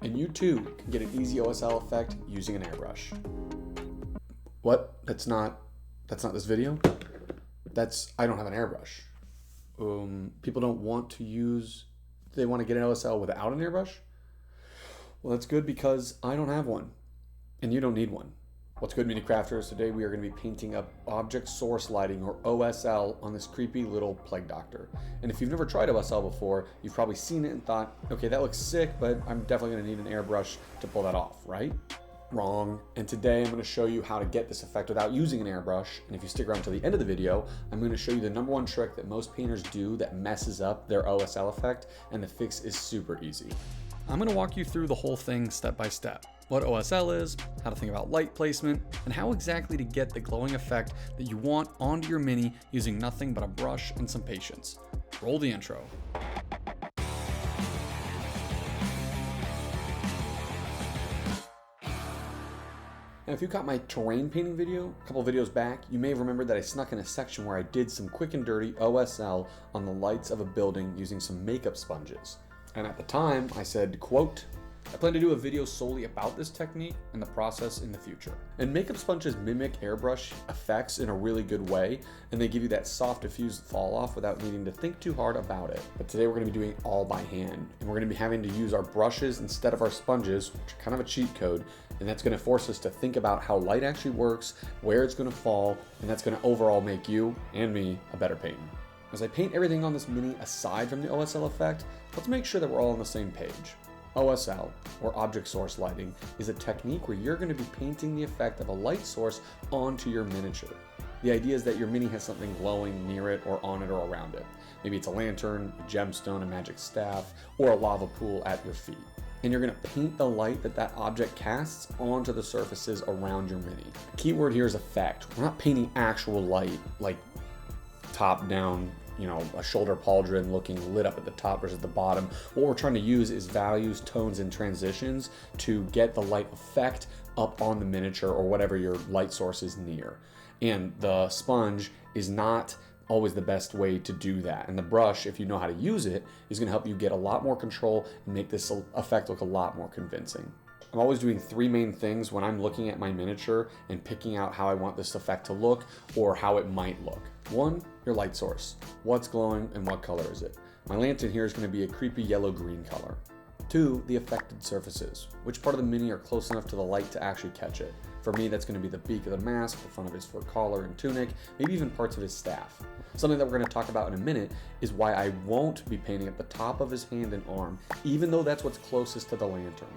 and you too can get an easy OSL effect using an airbrush. What? That's not this video? I don't have an airbrush. People don't want to use, they want to get an OSL without an airbrush? Well, that's good because I don't have one, and you don't need one. What's good, Mini Crafters? Today we are going to be painting up object source lighting, or OSL, on this creepy little plague doctor. And if you've never tried OSL before, you've probably seen it and thought, okay, that looks sick, but I'm definitely going to need an airbrush to pull that off, right? Wrong. And today I'm going to show you how to get this effect without using an airbrush. And if you stick around to the end of the video, I'm going to show you the #1 trick that most painters do that messes up their OSL effect, and the fix is super easy. I'm going to walk you through the whole thing step by step. What OSL is, how to think about light placement, and how exactly to get the glowing effect that you want onto your Mini using nothing but a brush and some patience. Roll the intro. Now, if you caught my terrain painting video a couple videos back, you may have remembered that I snuck in a section where I did some quick and dirty OSL on the lights of a building using some makeup sponges. And at the time, I said, quote, I plan to do a video solely about this technique and the process in the future. And makeup sponges mimic airbrush effects in a really good way, and they give you that soft diffused fall off without needing to think too hard about it. But today we're going to be doing it all by hand, and we're going to be having to use our brushes instead of our sponges, which are kind of a cheat code, and that's going to force us to think about how light actually works, where it's going to fall, and that's going to overall make you and me a better painter. As I paint everything on this Mini aside from the OSL effect, let's make sure that we're all on the same page. OSL, or object source lighting, is a technique where you're going to be painting the effect of a light source onto your miniature. The idea is that your Mini has something glowing near it or on it or around it. Maybe it's a lantern, a gemstone, a magic staff, or a lava pool at your feet. And you're going to paint the light that that object casts onto the surfaces around your Mini. The key word here is effect. We're not painting actual light, like top down, a shoulder pauldron looking lit up at the top versus the bottom. What we're trying to use is values, tones, and transitions to get the light effect up on the miniature or whatever your light source is near. And the sponge is not always the best way to do that. And the brush, if you know how to use it, is going to help you get a lot more control and make this effect look a lot more convincing. I'm always doing 3 main things when I'm looking at my miniature and picking out how I want this effect to look or how it might look. 1, your light source. What's glowing and what color is it? My lantern here is going to be a creepy yellow-green color. 2, the affected surfaces. Which part of the Mini are close enough to the light to actually catch it? For me, that's going to be the beak of the mask, the front of his fur collar and tunic, maybe even parts of his staff. Something that we're going to talk about in a minute is why I won't be painting at the top of his hand and arm, even though that's what's closest to the lantern.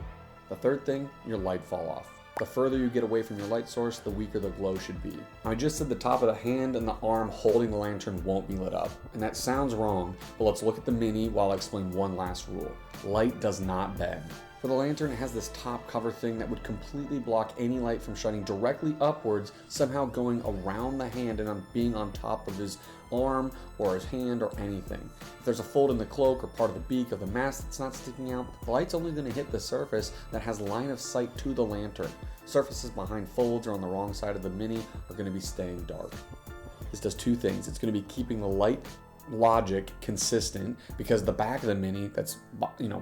The 3rd thing, your light fall off. The further you get away from your light source, the weaker the glow should be. Now, I just said the top of the hand and the arm holding the lantern won't be lit up, and that sounds wrong, but let's look at the Mini while I explain one last rule. Light does not beg. For the lantern, it has this top cover thing that would completely block any light from shining directly upwards, somehow going around the hand and being on top of his arm or his hand or anything. If there's a fold in the cloak or part of the beak of the mask that's not sticking out, the light's only going to hit the surface that has line of sight to the lantern. Surfaces behind folds or on the wrong side of the Mini are going to be staying dark. This does 2 things. It's going to be keeping the light logic consistent because the back of the Mini that's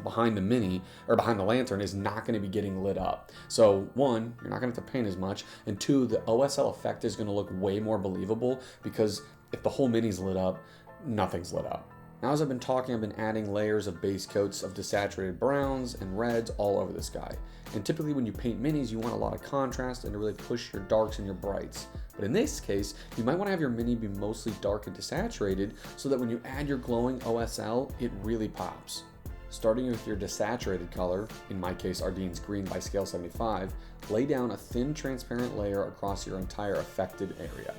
behind the Mini or behind the lantern is not going to be getting lit up. So 1, you're not going to have to paint as much, and 2, the OSL effect is going to look way more believable because if the whole Mini's lit up, nothing's lit up. Now, as I've been talking, I've been adding layers of base coats of desaturated browns and reds all over this guy. And typically when you paint Minis, you want a lot of contrast and to really push your darks and your brights. But in this case, you might want to have your Mini be mostly dark and desaturated so that when you add your glowing OSL, it really pops. Starting with your desaturated color, in my case Ardene's green by scale 75, lay down a thin transparent layer across your entire affected area.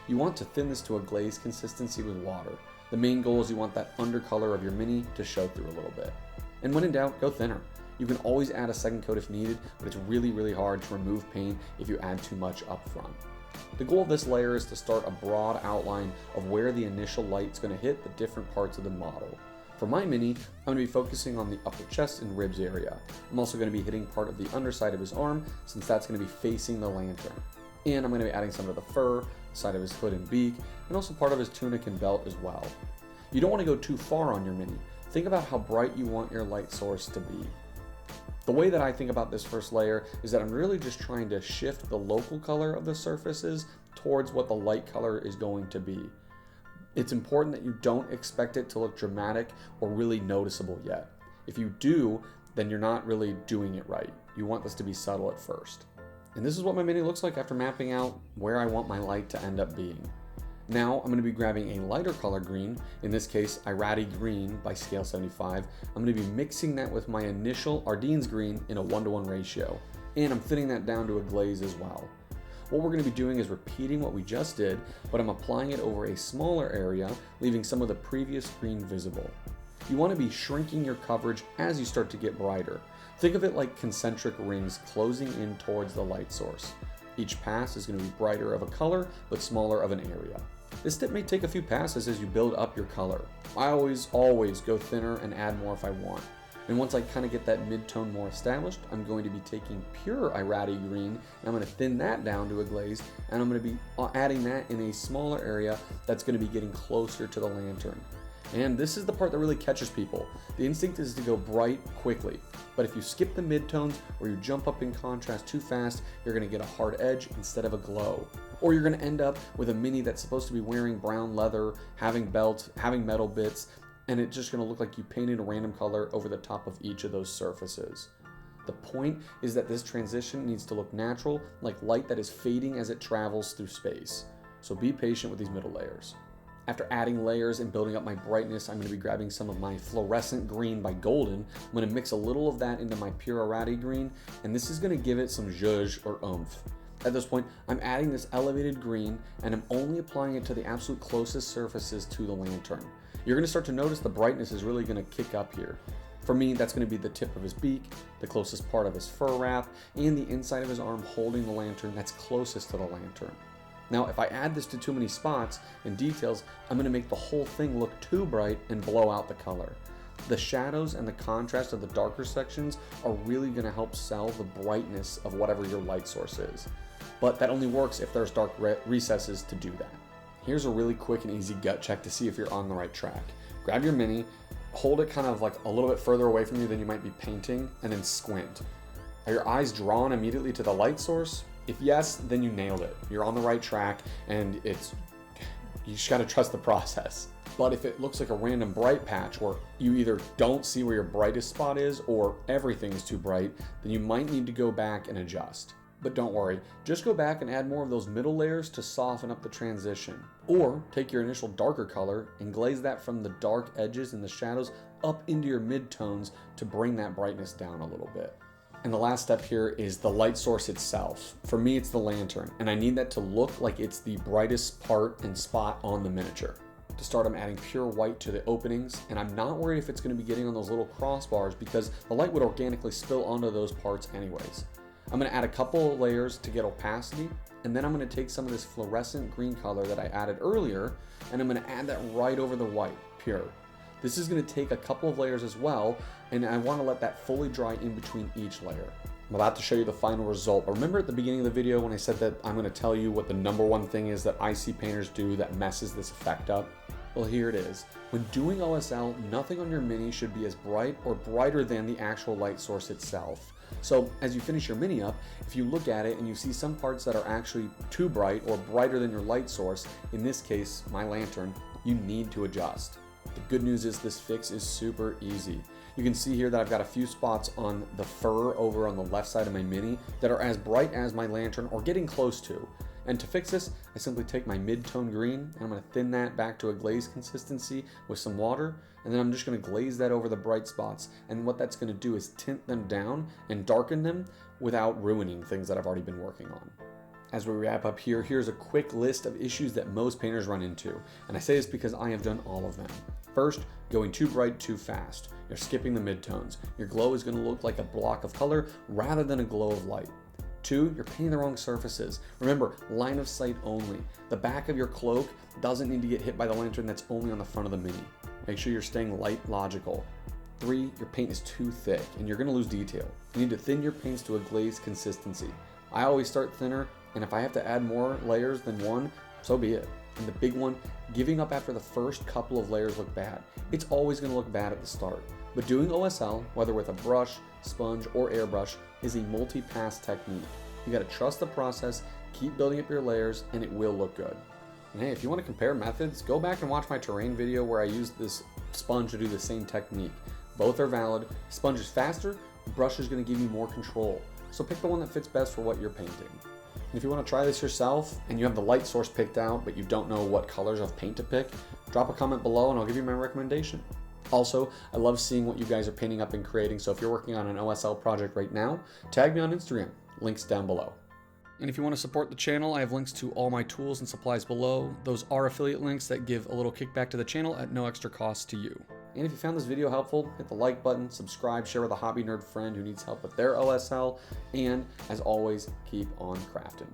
You want to thin this to a glaze consistency with water. The main goal is you want that undercolor of your Mini to show through a little bit. And when in doubt, go thinner. You can always add a second coat if needed, but it's really hard to remove paint if you add too much up front. The goal of this layer is to start a broad outline of where the initial light is going to hit the different parts of the model. For my Mini, I'm going to be focusing on the upper chest and ribs area. I'm also going to be hitting part of the underside of his arm since that's going to be facing the lantern. And I'm going to be adding some of the fur, side of his hood and beak, and also part of his tunic and belt as well. You don't want to go too far on your Mini. Think about how bright you want your light source to be. The way that I think about this first layer is that I'm really just trying to shift the local color of the surfaces towards what the light color is going to be. It's important that you don't expect it to look dramatic or really noticeable yet. If you do, then you're not really doing it right. You want this to be subtle at first. And this is what my mini looks like after mapping out where I want my light to end up being. Now I'm going to be grabbing a lighter color green, in this case Irati green by scale 75. I'm going to be mixing that with my initial Ardene's green in a 1:1 ratio, and I'm thinning that down to a glaze as well. What we're going to be doing is repeating what we just did, but I'm applying it over a smaller area, leaving some of the previous green visible. You want to be shrinking your coverage as you start to get brighter. Think of it like concentric rings closing in towards the light source. Each pass is going to be brighter of a color, but smaller of an area. This step may take a few passes as you build up your color. I always go thinner and add more if I want. And once I kind of get that mid-tone more established, I'm going to be taking pure Irati green, and I'm going to thin that down to a glaze, and I'm going to be adding that in a smaller area that's going to be getting closer to the lantern. And this is the part that really catches people. The instinct is to go bright quickly, but if you skip the midtones or you jump up in contrast too fast, you're going to get a hard edge instead of a glow. Or you're going to end up with a mini that's supposed to be wearing brown leather, having belts, having metal bits, and it's just going to look like you painted a random color over the top of each of those surfaces. The point is that this transition needs to look natural, like light that is fading as it travels through space. So be patient with these middle layers. After adding layers and building up my brightness, I'm going to be grabbing some of my fluorescent green by Golden. I'm going to mix a little of that into my pure Irati green, and this is going to give it some zhuzh or oomph. At this point, I'm adding this elevated green, and I'm only applying it to the absolute closest surfaces to the lantern. You're going to start to notice the brightness is really going to kick up here. For me, that's going to be the tip of his beak, the closest part of his fur wrap, and the inside of his arm holding the lantern that's closest to the lantern. Now, if I add this to too many spots and details, I'm going to make the whole thing look too bright and blow out the color. The shadows and the contrast of the darker sections are really going to help sell the brightness of whatever your light source is. But that only works if there's dark recesses to do that. Here's a really quick and easy gut check to see if you're on the right track. Grab your mini, hold it kind of like a little bit further away from you than you might be painting, and then squint. Are your eyes drawn immediately to the light source? If yes, then you nailed it. You're on the right track, and you just gotta trust the process. But if it looks like a random bright patch, or you either don't see where your brightest spot is, or everything is too bright, then you might need to go back and adjust. But don't worry, just go back and add more of those middle layers to soften up the transition. Or take your initial darker color and glaze that from the dark edges and the shadows up into your midtones to bring that brightness down a little bit. And the last step here is the light source itself. For me, it's the lantern, and I need that to look like it's the brightest part and spot on the miniature. To start, I'm adding pure white to the openings, and I'm not worried if it's going to be getting on those little crossbars because the light would organically spill onto those parts anyways. I'm going to add a couple of layers to get opacity, and then I'm going to take some of this fluorescent green color that I added earlier, and I'm going to add that right over the white, pure. This is going to take a couple of layers as well, and I want to let that fully dry in between each layer. I'm about to show you the final result, but remember at the beginning of the video when I said that I'm going to tell you what the #1 thing is that I see painters do that messes this effect up? Well, here it is. When doing OSL, nothing on your mini should be as bright or brighter than the actual light source itself. So as you finish your mini up, if you look at it and you see some parts that are actually too bright or brighter than your light source, in this case, my lantern, you need to adjust. The good news is this fix is super easy. You can see here that I've got a few spots on the fur over on the left side of my mini that are as bright as my lantern or getting close to. And to fix this, I simply take my mid-tone green and I'm going to thin that back to a glaze consistency with some water, and then I'm just going to glaze that over the bright spots. And what that's going to do is tint them down and darken them without ruining things that I've already been working on. As we wrap up here, here's a quick list of issues that most painters run into, and I say this because I have done all of them. First, going too bright too fast. You're skipping the midtones. Your glow is going to look like a block of color rather than a glow of light. 2, you're painting the wrong surfaces. Remember, line of sight only. The back of your cloak doesn't need to get hit by the lantern that's only on the front of the mini. Make sure you're staying light logical. 3, your paint is too thick and you're going to lose detail. You need to thin your paints to a glazed consistency. I always start thinner, and if I have to add more layers than one, so be it. And the big one, giving up after the first couple of layers look bad. It's always going to look bad at the start. But doing OSL, whether with a brush, sponge, or airbrush, is a multi-pass technique. You gotta trust the process, keep building up your layers, and it will look good. And hey, if you want to compare methods, go back and watch my terrain video where I used this sponge to do the same technique. Both are valid. Sponge is faster, brush is going to give you more control. So pick the one that fits best for what you're painting. And if you want to try this yourself and you have the light source picked out but you don't know what colors of paint to pick, drop a comment below and I'll give you my recommendation. Also, I love seeing what you guys are painting up and creating, so if you're working on an OSL project right now, tag me on Instagram. Links down below. And if you want to support the channel, I have links to all my tools and supplies below. Those are affiliate links that give a little kickback to the channel at no extra cost to you. And if you found this video helpful, hit the like button, subscribe, share with a hobby nerd friend who needs help with their OSL, and as always, keep on crafting.